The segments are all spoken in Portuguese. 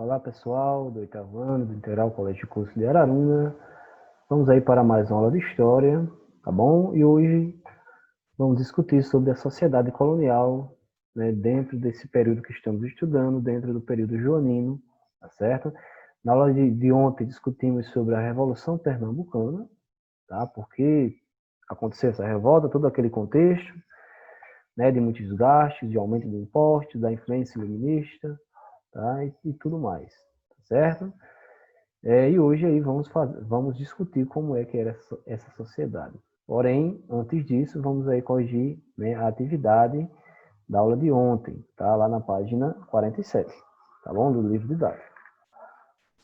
Olá pessoal do oitavo ano do Integral Colégio de Curso de Araruna. Vamos aí para mais uma aula de História, tá bom? E hoje vamos discutir sobre a sociedade colonial, né, dentro desse período que estamos estudando, dentro do período joanino, tá certo? Na aula de ontem discutimos sobre a Revolução Pernambucana, tá? Porque aconteceu essa revolta, todo aquele contexto, né, de muitos gastos, de aumento de impostos, da influência iluminista, tá? E tudo mais, tá certo? E hoje aí vamos discutir como é que era essa sociedade. Porém, antes disso, vamos aí corrigir, né, a atividade da aula de ontem, tá? Lá na página 47, tá bom? Do livro didático,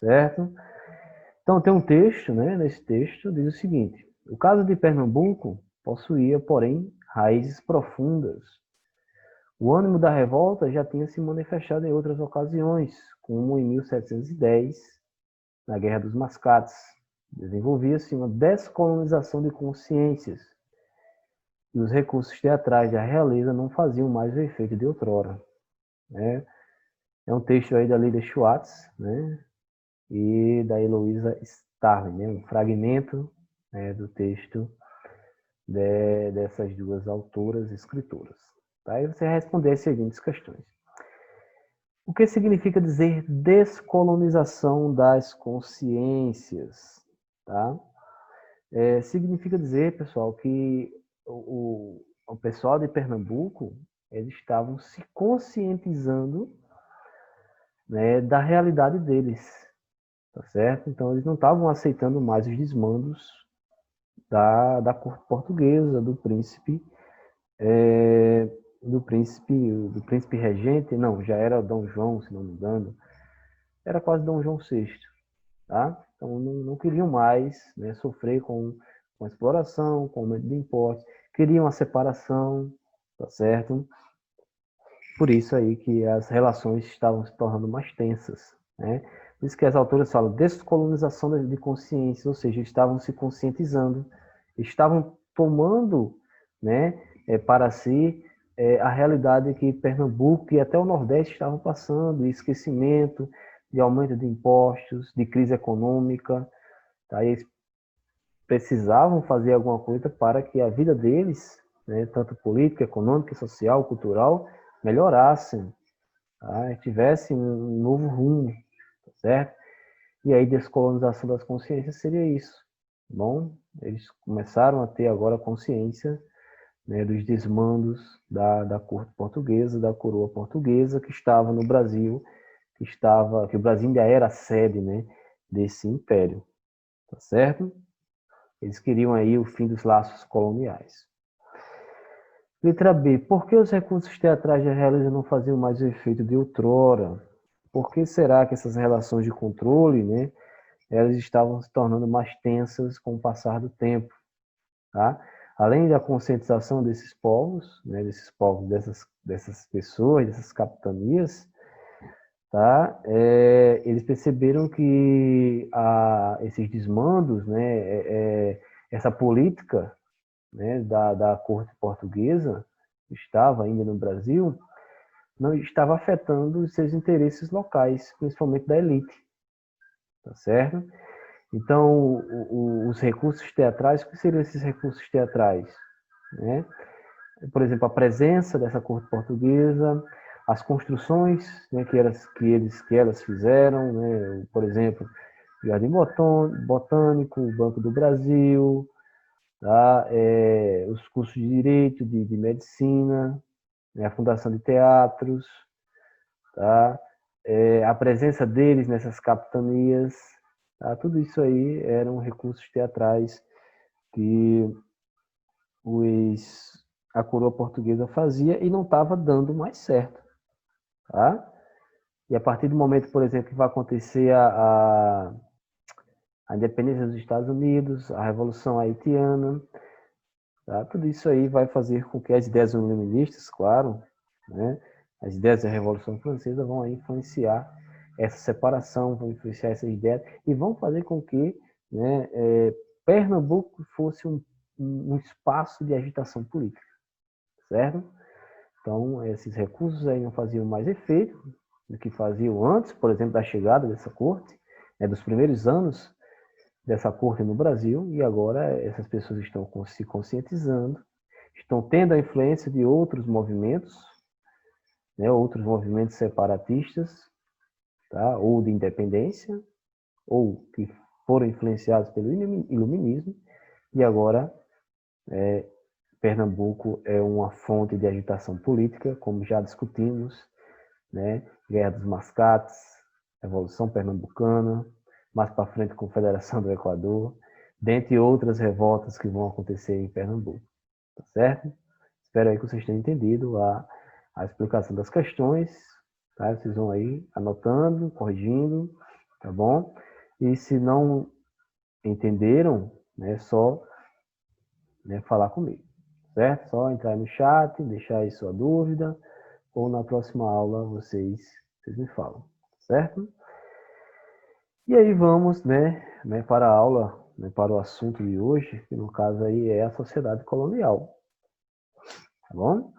certo? Então, tem um texto, né? Nesse texto diz o seguinte: o caso de Pernambuco possuía, porém, raízes profundas. O ânimo da revolta já tinha se manifestado em outras ocasiões, como em 1710, na Guerra dos Mascates. Desenvolvia-se uma descolonização de consciências e os recursos teatrais da realeza não faziam mais o efeito de outrora. Né? É um texto aí da Lida Schwartz, né? E da Heloísa Starling, né? Um fragmento, né, do texto dessas duas autoras escritoras. Tá? Aí você responder as seguintes questões. O que significa dizer descolonização das consciências? Tá? Significa dizer, pessoal, que o pessoal de Pernambuco, eles estavam se conscientizando, né, da realidade deles, tá certo? Então, eles não estavam aceitando mais os desmandos da corte portuguesa, do príncipe regente, não, já era Dom João, se não me engano, era quase Dom João VI, tá? Então, não queriam mais, né, sofrer com a exploração, com o aumento de impostos, queriam a separação, tá certo? Por isso aí que as relações estavam se tornando mais tensas, né? Por isso que as autoras falam descolonização de consciência, ou seja, estavam se conscientizando, estavam tomando, né, para si a realidade que Pernambuco e até o Nordeste estavam passando, de esquecimento, de aumento de impostos, de crise econômica, tá? E eles precisavam fazer alguma coisa para que a vida deles, né, tanto política, econômica, social, cultural, melhorassem, tá? Tivessem um novo rumo, tá certo? E aí, descolonização das consciências seria isso, tá bom? Eles começaram a ter agora consciência, né, dos desmandos da corte portuguesa, da coroa portuguesa que estava no Brasil, que o Brasil ainda era a sede, né, desse império, tá certo? Eles queriam aí o fim dos laços coloniais. Letra B. Por que os recursos teatrais da realeza não faziam mais o efeito de outrora? Por que será que essas relações de controle, né, elas estavam se tornando mais tensas com o passar do tempo? Tá? Além da conscientização desses povos, né, dessas pessoas, dessas capitanias, tá? Eles perceberam que esses desmandos, né, essa política, né, da corte portuguesa, que estava ainda no Brasil, não estava afetando os seus interesses locais, principalmente da elite, tá certo? Então, os recursos teatrais, o que seriam esses recursos teatrais? Né? Por exemplo, a presença dessa corte portuguesa, as construções, né, que elas fizeram, né? Por exemplo, o Jardim Botânico, o Banco do Brasil, tá? Os cursos de Direito, de Medicina, né? A Fundação de Teatros, tá? A presença deles nessas capitanias, tá? Tudo isso aí eram recursos teatrais que a coroa portuguesa fazia e não estava dando mais certo, tá? E a partir do momento, por exemplo, que vai acontecer a independência dos Estados Unidos, a Revolução Haitiana, tá? Tudo isso aí vai fazer com que as ideias iluministas, claro, né, as ideias da Revolução Francesa vão aí influenciar essa separação, vão influenciar essas ideias e vão fazer com que, né, Pernambuco fosse um espaço de agitação política, certo? Então, esses recursos aí não faziam mais efeito, do que faziam antes, por exemplo, da chegada dessa corte, dos primeiros anos dessa corte no Brasil, e agora essas pessoas estão se conscientizando, estão tendo a influência de outros movimentos, outros movimentos separatistas, tá? Ou de independência, ou que foram influenciados pelo iluminismo, e agora Pernambuco é uma fonte de agitação política, como já discutimos, né? Guerra dos Mascates, Revolução Pernambucana, mais para frente Confederação do Equador, dentre outras revoltas que vão acontecer em Pernambuco, tá certo? Espero aí que vocês tenham entendido a explicação das questões, tá? Vocês vão aí anotando, corrigindo, tá bom? E se não entenderam, né, só falar comigo, certo? Só entrar no chat, deixar aí sua dúvida, ou na próxima aula vocês me falam, certo? E aí vamos, para a aula, para o assunto de hoje, que no caso aí é a sociedade colonial, tá bom?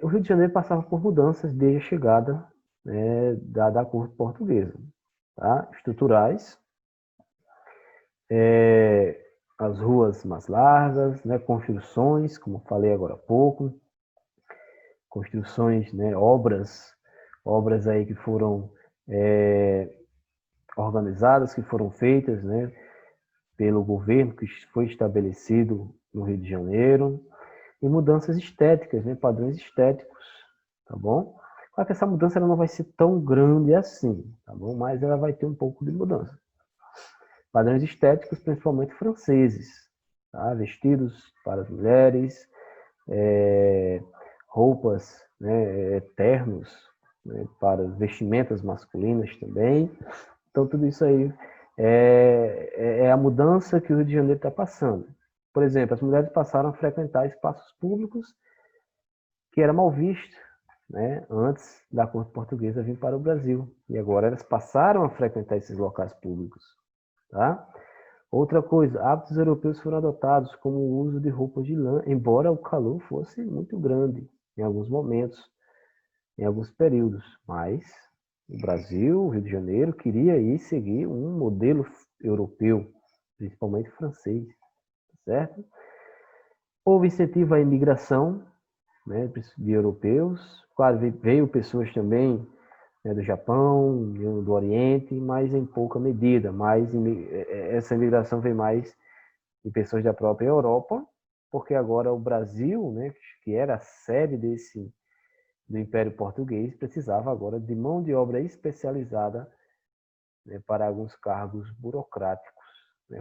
O Rio de Janeiro passava por mudanças desde a chegada da corte portuguesa, tá? Estruturais, as ruas mais largas, construções, como falei agora há pouco, construções, obras aí que foram organizadas, que foram feitas, pelo governo que foi estabelecido no Rio de Janeiro, e mudanças estéticas, padrões estéticos, tá bom? Claro que essa mudança ela não vai ser tão grande assim, tá bom? Mas ela vai ter um pouco de mudança. Padrões estéticos, principalmente franceses, tá? Vestidos para as mulheres, roupas, ternos, para vestimentas masculinas também. Então, tudo isso aí é a mudança que o Rio de Janeiro está passando. Por exemplo, as mulheres passaram a frequentar espaços públicos que era mal visto, antes da corte portuguesa vir para o Brasil. E agora elas passaram a frequentar esses locais públicos. Tá? Outra coisa, hábitos europeus foram adotados, como o uso de roupas de lã, embora o calor fosse muito grande em alguns momentos, em alguns períodos. Mas o Brasil, o Rio de Janeiro, queria aí seguir um modelo europeu, principalmente francês, certo? Houve incentivo à imigração, de europeus. Claro, veio pessoas também do Japão, do Oriente, mas em pouca medida. Mas essa imigração vem mais de pessoas da própria Europa, porque agora o Brasil, que era a sede do Império Português, precisava agora de mão de obra especializada para alguns cargos burocráticos,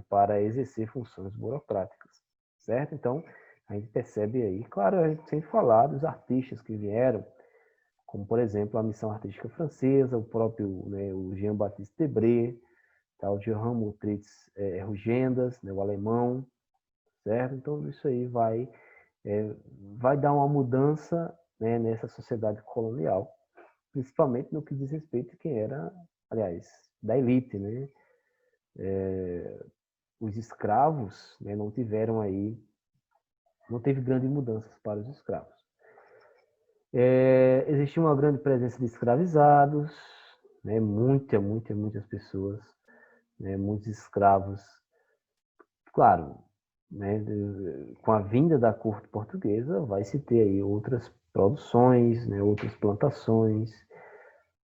para exercer funções burocráticas, certo? Então, a gente percebe aí, claro, a gente sempre falar dos artistas que vieram, como, por exemplo, a Missão Artística Francesa, o próprio o Jean-Baptiste Debré, tá, o Johann Moritz Rugendas, o alemão, certo? Então, isso aí vai dar uma mudança nessa sociedade colonial, principalmente no que diz respeito a quem era, aliás, da elite, os escravos não tiveram aí, não teve grandes mudanças para os escravos. Existia uma grande presença de escravizados, muitas pessoas, muitos escravos. Claro, com a vinda da corte portuguesa, vai se ter aí outras produções, outras plantações,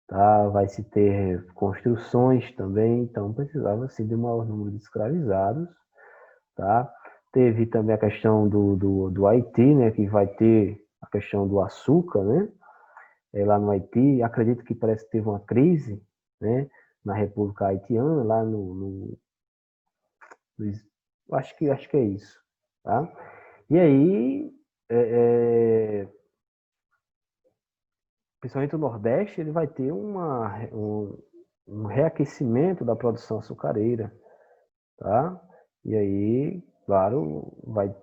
tá? Vai se ter construções também, então precisava assim, de um maior número de escravizados. Tá? Teve também a questão do Haiti, que vai ter a questão do açúcar, lá no Haiti. Acredito que parece que teve uma crise, na República Haitiana, lá acho que é isso. Tá? E aí, principalmente o Nordeste, ele vai ter um reaquecimento da produção açucareira. Tá? E aí, claro, vai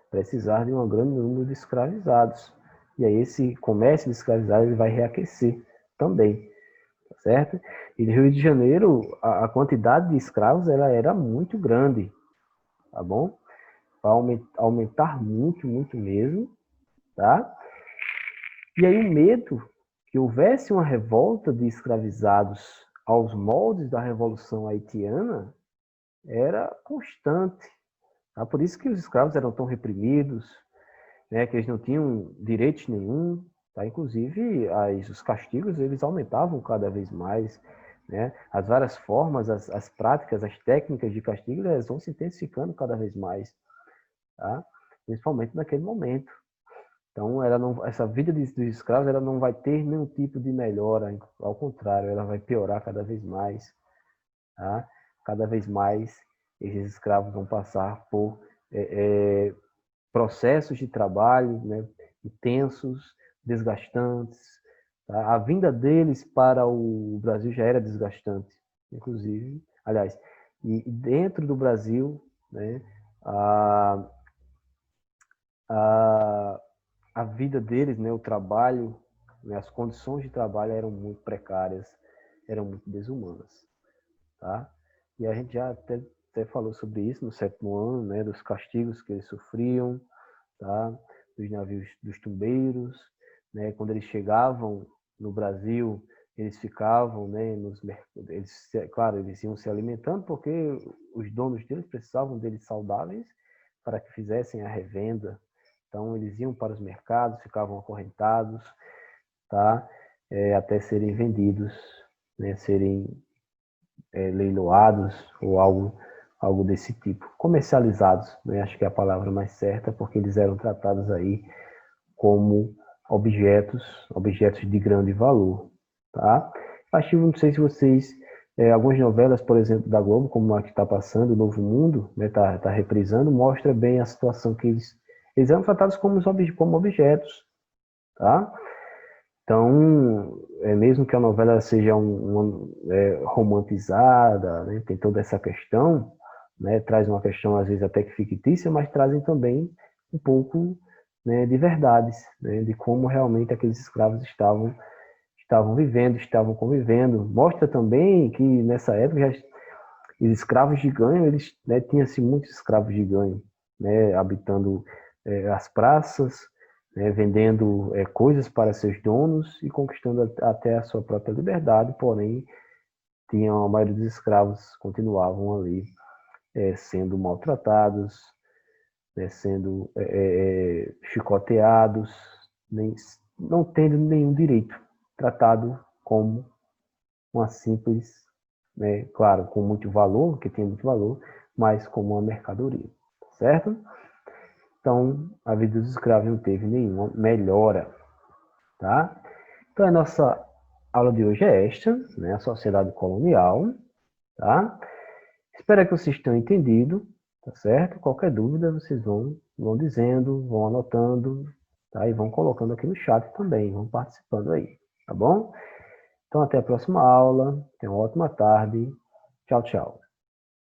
precisar de um grande número de escravizados. E aí esse comércio de escravizados ele vai reaquecer também, tá certo? E no Rio de Janeiro, a quantidade de escravos ela era muito grande, tá bom? Vai aumentar muito, muito mesmo, tá? E aí o medo, que houvesse uma revolta de escravizados aos moldes da Revolução Haitiana era constante. Tá? Por isso que os escravos eram tão reprimidos, né, que eles não tinham direitos nenhum. Tá? Inclusive, os castigos eles aumentavam cada vez mais. Né? As várias formas, as práticas, as técnicas de castigo elas vão se intensificando cada vez mais. Tá? Principalmente naquele momento. Então, essa vida dos escravos ela não vai ter nenhum tipo de melhora, ao contrário, ela vai piorar cada vez mais. Tá? Cada vez mais, esses escravos vão passar por processos de trabalho, né, intensos, desgastantes. Tá? A vinda deles para o Brasil já era desgastante, inclusive. Aliás, e dentro do Brasil, né, a, a, a vida deles, né, o trabalho, né, as condições de trabalho eram muito precárias, eram muito desumanas. Tá? E a gente já até falou sobre isso no 7º ano, né, dos castigos que eles sofriam, tá? Dos navios dos tumbeiros, né? Quando eles chegavam no Brasil, eles ficavam, né, claro, eles iam se alimentando porque os donos deles precisavam deles saudáveis para que fizessem a revenda. Então eles iam para os mercados, ficavam acorrentados, tá? Até serem vendidos, né, serem leiloados ou algo desse tipo. Comercializados, né? Acho que é a palavra mais certa, porque eles eram tratados aí como objetos de grande valor. Tá? Acho, não sei se vocês, algumas novelas, por exemplo, da Globo, como a que está passando, o Novo Mundo, né, tá reprisando, mostra bem a situação que eles eram tratados como objetos. Tá? Então, mesmo que a novela seja romantizada, né, tem toda essa questão, né, traz uma questão às vezes até que fictícia, mas trazem também um pouco, né, de verdades, né, de como realmente aqueles escravos estavam vivendo, estavam convivendo. Mostra também que nessa época os escravos de ganho, né, tinha-se muitos escravos de ganho, né, habitando as praças, né, vendendo coisas para seus donos e conquistando até a sua própria liberdade, porém, a maioria dos escravos continuavam ali sendo maltratados, né, sendo chicoteados, não tendo nenhum direito, tratado como uma simples, né, claro, com muito valor, que tem muito valor, mas como uma mercadoria, certo? Então, a vida dos escravos não teve nenhuma melhora, tá? Então, a nossa aula de hoje é esta, né? A sociedade colonial, tá? Espero que vocês tenham entendido, tá certo? Qualquer dúvida, vocês vão dizendo, vão anotando, tá? E vão colocando aqui no chat também, vão participando aí, tá bom? Então, até a próxima aula. Tenha uma ótima tarde. Tchau, tchau.